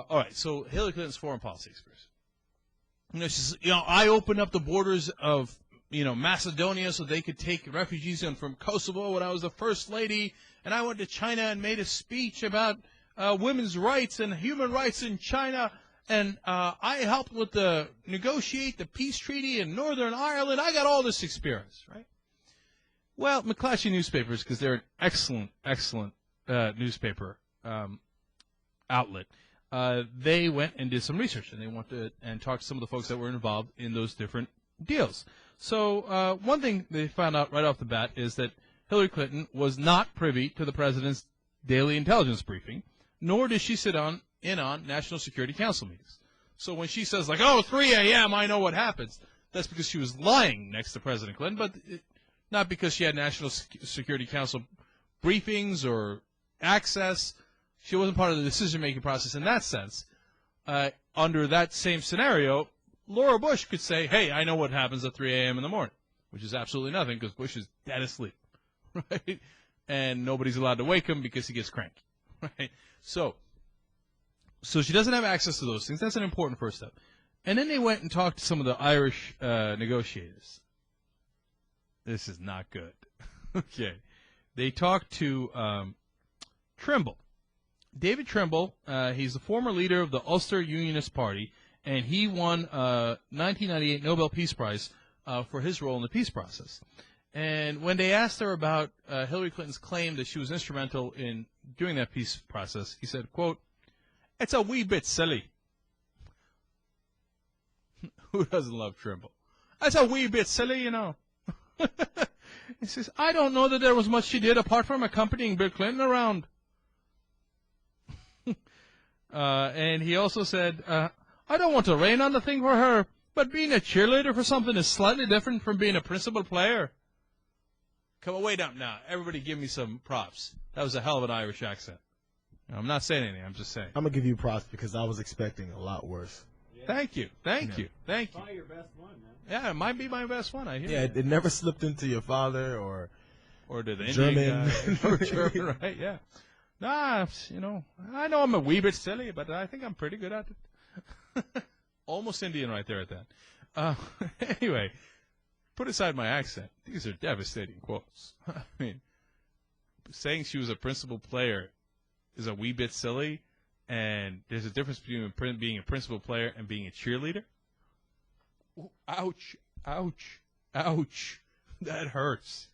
all right, so Hillary Clinton's foreign policy experience. She says, I opened up the borders of, Macedonia so they could take refugees in from Kosovo when I was the first lady, and I went to China and made a speech about women's rights and human rights in China, and I helped with negotiate the peace treaty in Northern Ireland. I got all this experience, right? Well, McClatchy newspapers, because they're an excellent, excellent newspaper outlet, they went and did some research, and they went and talked to some of the folks that were involved in those different deals. So one thing they found out right off the bat is that Hillary Clinton was not privy to the president's daily intelligence briefing, nor did she sit in on National Security Council meetings. So when she says, 3 a.m., I know what happens, that's because she was lying next to President Clinton, but not because she had National Security Council briefings or access. She wasn't part of the decision-making process in that sense. Under that same scenario, Laura Bush could say, hey, I know what happens at 3 a.m. in the morning, which is absolutely nothing because Bush is dead asleep, right? And nobody's allowed to wake him because he gets cranky, right? So she doesn't have access to those things. That's an important first step. And then they went and talked to some of the Irish negotiators. This is not good. Okay. They talked to Trimble. David Trimble, he's the former leader of the Ulster Unionist Party, and he won 1998 Nobel Peace Prize for his role in the peace process. And when they asked her about Hillary Clinton's claim that she was instrumental in doing that peace process, he said, quote, "It's a wee bit silly." Who doesn't love Trimble? It's a wee bit silly, He says, I don't know that there was much she did apart from accompanying Bill Clinton around. And he also said, I don't want to rain on the thing for her, but being a cheerleader for something is slightly different from being a principal player. Come on, wait up now. Everybody give me some props. That was a hell of an Irish accent. I'm not saying anything. I'm just saying. I'm going to give you props because I was expecting a lot worse. Yeah. Thank you. Thank you. Probably your best one, man. Yeah, it might be my best one. I hear. Yeah, it never slipped into your father or to the German. Indian guy. Or German, right? Yeah. Nah, I know I'm a wee bit silly, but I think I'm pretty good at it. Almost Indian right there at that. Anyway, put aside my accent. These are devastating quotes. I mean, saying she was a principal player is a wee bit silly, and there's a difference between being a principal player and being a cheerleader. Ooh, ouch, ouch, ouch. That hurts.